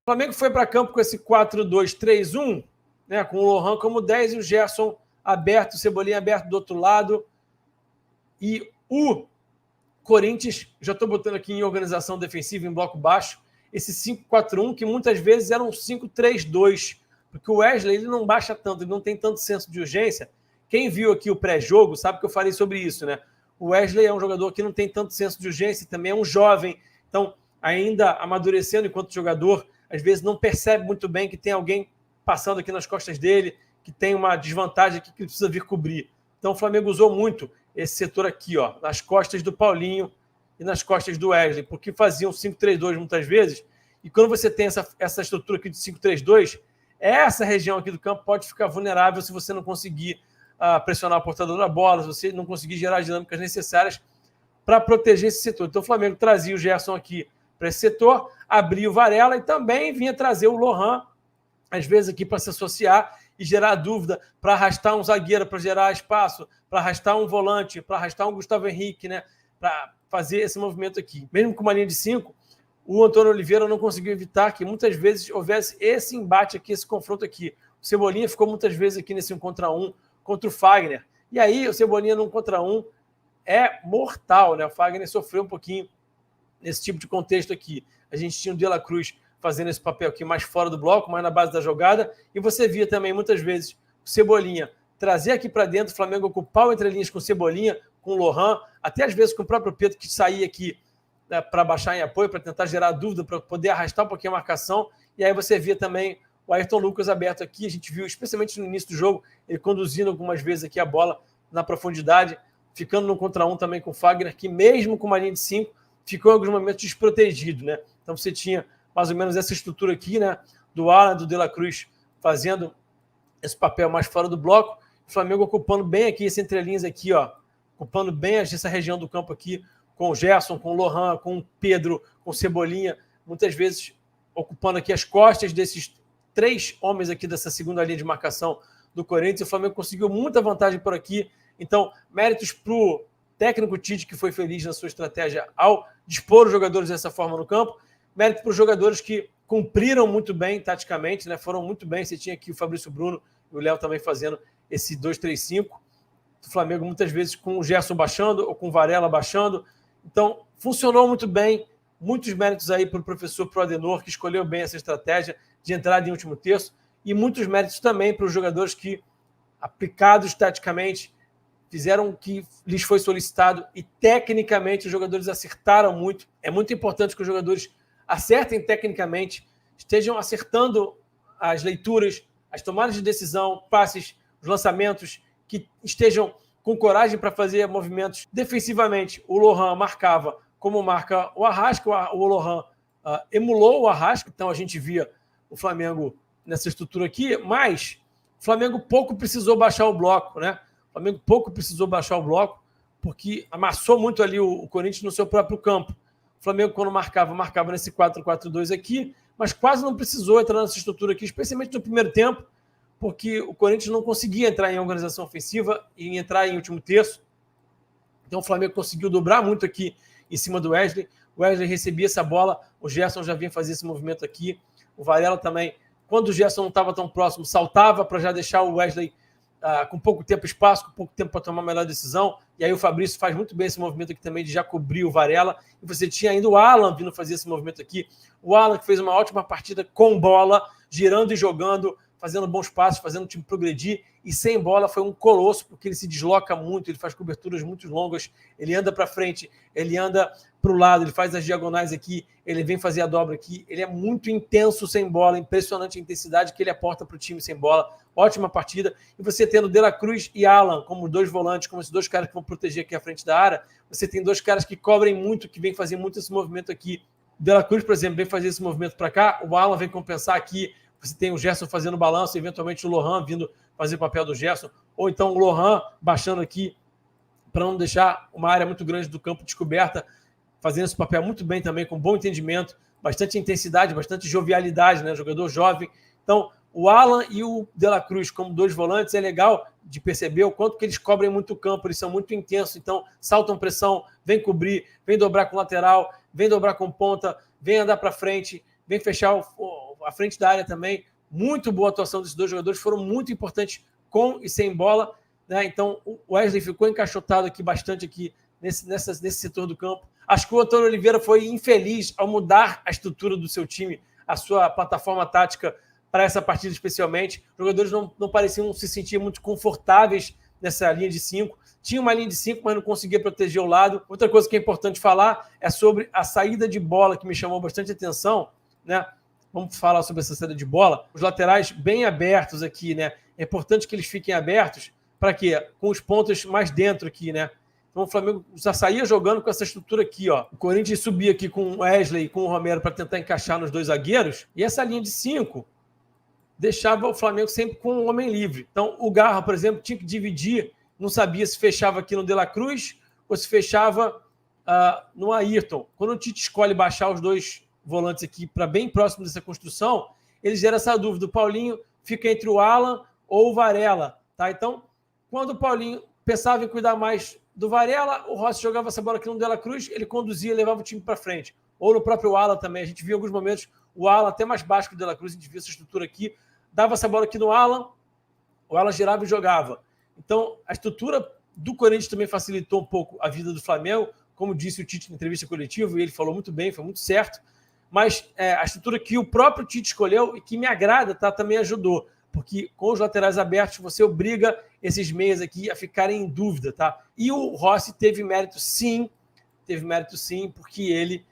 O Flamengo foi para campo com esse 4-2-3-1, né, com o Lohan como 10 e o Gerson aberto, o Cebolinha aberto do outro lado. E o Corinthians, já estou botando aqui em organização defensiva, em bloco baixo, esse 5-4-1, que muitas vezes era um 5-3-2, porque o Wesley ele não baixa tanto, ele não tem tanto senso de urgência. Quem viu aqui o pré-jogo sabe que eu falei sobre isso, né? O Wesley é um jogador que não tem tanto senso de urgência, também é um jovem, então ainda amadurecendo enquanto jogador, às vezes não percebe muito bem que tem alguém passando aqui nas costas dele, que tem uma desvantagem aqui que ele precisa vir cobrir. Então o Flamengo usou muito esse setor aqui, ó, nas costas do Paulinho e nas costas do Wesley, porque faziam 5-3-2 muitas vezes, e quando você tem essa estrutura aqui de 5-3-2, essa região aqui do campo pode ficar vulnerável se você não conseguir pressionar o portador da bola, se você não conseguir gerar as dinâmicas necessárias para proteger esse setor. Então o Flamengo trazia o Gerson aqui para esse setor, abria o Varela e também vinha trazer o Lohan, às vezes aqui para se associar e gerar dúvida, para arrastar um zagueiro, para gerar espaço, para arrastar um volante, para arrastar um Gustavo Henrique, né? Para fazer esse movimento aqui. Mesmo com uma linha de 5, o Antônio Oliveira não conseguiu evitar que muitas vezes houvesse esse embate aqui, esse confronto aqui. O Cebolinha ficou muitas vezes aqui nesse 1 contra 1 contra o Fagner. E aí o Cebolinha no 1 contra 1 é mortal, né? O Fagner sofreu um pouquinho nesse tipo de contexto aqui. A gente tinha o De La Cruz fazendo esse papel aqui mais fora do bloco, mais na base da jogada, e você via também muitas vezes o Cebolinha trazer aqui para dentro, o Flamengo ocupar o entrelinhas com o Cebolinha, com o Lohan, até às vezes com o próprio Pedro, que saía aqui, né, para baixar em apoio, para tentar gerar dúvida, para poder arrastar um pouquinho a marcação, e aí você via também o Ayrton Lucas aberto aqui, a gente viu, especialmente no início do jogo, ele conduzindo algumas vezes aqui a bola na profundidade, ficando no contra 1 também com o Fagner, que mesmo com uma linha de 5, ficou em alguns momentos desprotegido, né? Então você tinha mais ou menos essa estrutura aqui, né? Do Alan, do De La Cruz, fazendo esse papel mais fora do bloco, o Flamengo ocupando bem aqui esse entrelinhas aqui, ó, ocupando bem essa região do campo aqui, com o Gerson, com o Lohan, com o Pedro, com o Cebolinha, muitas vezes ocupando aqui as costas desses 3 homens aqui dessa segunda linha de marcação do Corinthians. O Flamengo conseguiu muita vantagem por aqui. Então, méritos para o técnico Tite, que foi feliz na sua estratégia ao dispor os jogadores dessa forma no campo. Mérito para os jogadores que cumpriram muito bem taticamente, né? Foram muito bem. Você tinha aqui o Fabrício Bruno e o Léo também fazendo esse 2-3-5. O Flamengo muitas vezes com o Gerson baixando ou com o Varela baixando. Então, funcionou muito bem. Muitos méritos aí para o professor Proadenor, que escolheu bem essa estratégia de entrada em último terço. E muitos méritos também para os jogadores que, aplicados taticamente, fizeram o que lhes foi solicitado e, tecnicamente, os jogadores acertaram muito. É muito importante que os jogadores acertem tecnicamente, estejam acertando as leituras, as tomadas de decisão, passes, os lançamentos, que estejam com coragem para fazer movimentos defensivamente. O Lohan marcava como marca o Arrasca, o Lohan emulou o Arrasca, então a gente via o Flamengo nessa estrutura aqui, mas o Flamengo pouco precisou baixar o bloco, né? O Flamengo pouco precisou baixar o bloco, porque amassou muito ali o Corinthians no seu próprio campo. O Flamengo, quando marcava nesse 4-4-2 aqui, mas quase não precisou entrar nessa estrutura aqui, especialmente no primeiro tempo, porque o Corinthians não conseguia entrar em organização ofensiva e entrar em último terço. Então o Flamengo conseguiu dobrar muito aqui em cima do Wesley. O Wesley recebia essa bola, o Gerson já vinha fazer esse movimento aqui, o Varela também, quando o Gerson não estava tão próximo, saltava para já deixar o Wesley com pouco tempo espaço, com pouco tempo para tomar a melhor decisão, e aí o Fabrício faz muito bem esse movimento aqui também de já cobrir o Varela, e você tinha ainda o Alan vindo fazer esse movimento aqui, o Alan que fez uma ótima partida com bola, girando e jogando, fazendo bons passos, fazendo o time progredir, e sem bola foi um colosso, porque ele se desloca muito, ele faz coberturas muito longas, ele anda para frente, ele anda para o lado, ele faz as diagonais aqui, ele vem fazer a dobra aqui, ele é muito intenso sem bola, impressionante a intensidade que ele aporta para o time sem bola, ótima partida, e você tendo De La Cruz e Alan como 2 volantes, como esses 2 caras que vão proteger aqui a frente da área, você tem 2 caras que cobrem muito, que vêm fazer muito esse movimento aqui. O De La Cruz, por exemplo, vem fazer esse movimento para cá, o Alan vem compensar aqui, você tem o Gerson fazendo balanço, eventualmente o Lohan vindo fazer o papel do Gerson, ou então o Lohan baixando aqui para não deixar uma área muito grande do campo descoberta, fazendo esse papel muito bem também, com bom entendimento, bastante intensidade, bastante jovialidade, né? Jogador jovem. Então, o Alan e o De La Cruz como 2 volantes, é legal de perceber o quanto que eles cobrem muito o campo, eles são muito intensos, então saltam pressão, vem cobrir, vem dobrar com lateral, vem dobrar com ponta, vem andar para frente, vem fechar à frente da área também. Muito boa atuação desses dois jogadores, foram muito importantes com e sem bola, né? Então o Wesley ficou encaixotado aqui bastante aqui nesse setor do campo. Acho que o Antônio Oliveira foi infeliz ao mudar a estrutura do seu time, a sua plataforma tática para essa partida especialmente. Os jogadores não pareciam se sentir muito confortáveis nessa linha de 5. Tinha uma linha de 5, mas não conseguia proteger o lado. Outra coisa que é importante falar é sobre a saída de bola, que me chamou bastante atenção, né? Vamos falar sobre essa saída de bola. Os laterais bem abertos aqui, né? É importante que eles fiquem abertos. Para quê? Com os pontos mais dentro aqui, né? Então o Flamengo já saía jogando com essa estrutura aqui, ó. O Corinthians subia aqui com o Wesley e com o Romero para tentar encaixar nos dois zagueiros. E essa linha de 5 deixava o Flamengo sempre com um homem livre. Então o Garra, por exemplo, tinha que dividir. Não sabia se fechava aqui no De La Cruz ou se fechava no Ayrton. Quando o Tite escolhe baixar os dois volantes aqui para bem próximo dessa construção, eles geram essa dúvida. O Paulinho fica entre o Alan ou o Varela. Tá? Então, quando o Paulinho pensava em cuidar mais do Varela, o Rossi jogava essa bola aqui no De La Cruz, ele conduzia e levava o time para frente. Ou no próprio Alan também. A gente viu em alguns momentos o Alan até mais baixo que o De La Cruz, a gente viu essa estrutura aqui. Dava essa bola aqui no Alan, o Alan girava e jogava. Então, a estrutura do Corinthians também facilitou um pouco a vida do Flamengo, como disse o Tite na entrevista coletiva, e ele falou muito bem, foi muito certo. Mas a estrutura que o próprio Tite escolheu e que me agrada, tá, também ajudou. Porque com os laterais abertos, você obriga esses meias aqui a ficarem em dúvida. Tá? E o Rossi teve mérito sim, porque ele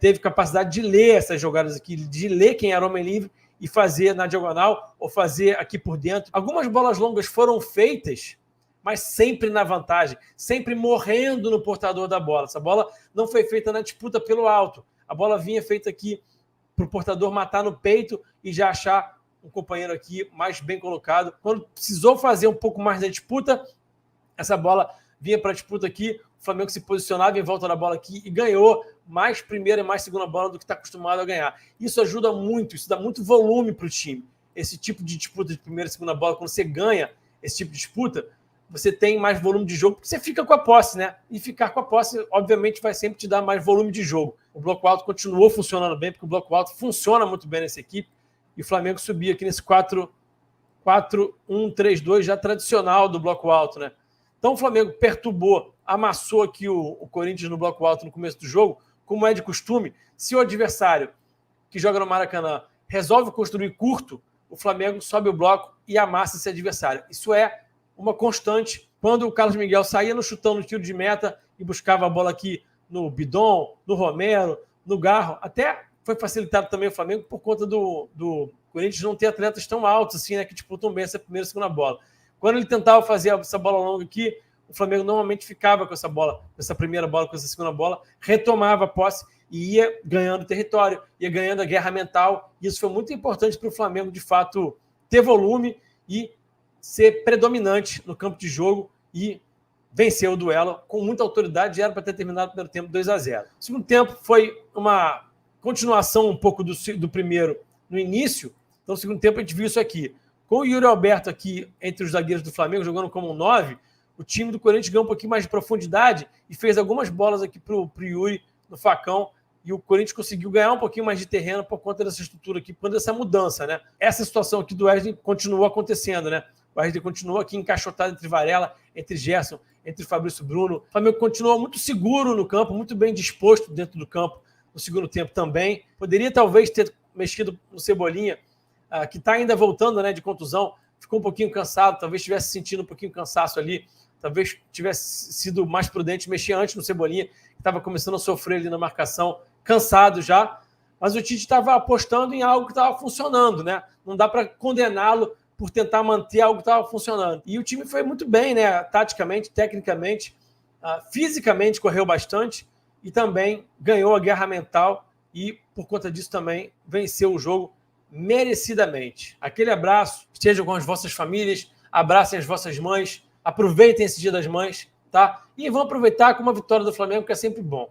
teve capacidade de ler essas jogadas aqui, de ler quem era homem livre e fazer na diagonal ou fazer aqui por dentro. Algumas bolas longas foram feitas, mas sempre na vantagem, sempre morrendo no portador da bola. Essa bola não foi feita na disputa pelo alto. A bola vinha feita aqui para o portador matar no peito e já achar um companheiro aqui mais bem colocado. Quando precisou fazer um pouco mais da disputa, essa bola vinha para a disputa aqui, o Flamengo se posicionava em volta da bola aqui e ganhou mais primeira e mais segunda bola do que está acostumado a ganhar. Isso ajuda muito, isso dá muito volume para o time. Esse tipo de disputa de primeira e segunda bola, quando você ganha esse tipo de disputa, você tem mais volume de jogo, porque você fica com a posse, né? E ficar com a posse, obviamente, vai sempre te dar mais volume de jogo. O bloco alto continuou funcionando bem, porque o bloco alto funciona muito bem nessa equipe, e o Flamengo subia aqui nesse 4-1-3-2 já tradicional do bloco alto, né? Então o Flamengo perturbou, amassou aqui o Corinthians no bloco alto no começo do jogo, como é de costume. Se o adversário que joga no Maracanã resolve construir curto, o Flamengo sobe o bloco e amassa esse adversário. Isso é uma constante. Quando o Carlos Miguel saía no chutão, no tiro de meta e buscava a bola aqui no Bidon, no Romero, no Garro, até foi facilitado também o Flamengo por conta do Corinthians não ter atletas tão altos assim, né, que disputam bem essa primeira e segunda bola. Quando ele tentava fazer essa bola longa aqui, o Flamengo normalmente ficava com essa bola, com essa primeira bola, com essa segunda bola, retomava a posse e ia ganhando território, ia ganhando a guerra mental. E isso foi muito importante para o Flamengo, de fato, ter volume e ser predominante no campo de jogo e vencer o duelo com muita autoridade. Já era para ter terminado o primeiro tempo 2-0. O segundo tempo foi uma continuação um pouco do primeiro no início. Então, no segundo tempo, a gente viu isso aqui. Com o Yuri Alberto aqui entre os zagueiros do Flamengo, jogando como um 9, o time do Corinthians ganhou um pouquinho mais de profundidade e fez algumas bolas aqui para o Yuri no facão. E o Corinthians conseguiu ganhar um pouquinho mais de terreno por conta dessa estrutura aqui, por conta dessa mudança, né? Essa situação aqui do Wesley continuou acontecendo, né? O Wesley continuou aqui encaixotado entre Varela, entre Gerson, entre Fabrício Bruno. O Flamengo continuou muito seguro no campo, muito bem disposto dentro do campo no segundo tempo também. Poderia talvez ter mexido no Cebolinha, que está ainda voltando, né, de contusão, ficou um pouquinho cansado, talvez estivesse sentindo um pouquinho cansaço ali, talvez tivesse sido mais prudente mexer antes no Cebolinha, que estava começando a sofrer ali na marcação, cansado já, mas o Tite estava apostando em algo que estava funcionando, né? Não dá para condená-lo por tentar manter algo que estava funcionando. E o time foi muito bem, né? Taticamente, tecnicamente, fisicamente correu bastante e também ganhou a guerra mental e, por conta disso, também venceu o jogo merecidamente. Aquele abraço, estejam com as vossas famílias, abracem as vossas mães, aproveitem esse Dia das Mães, tá? E vão aproveitar com uma vitória do Flamengo, que é sempre bom.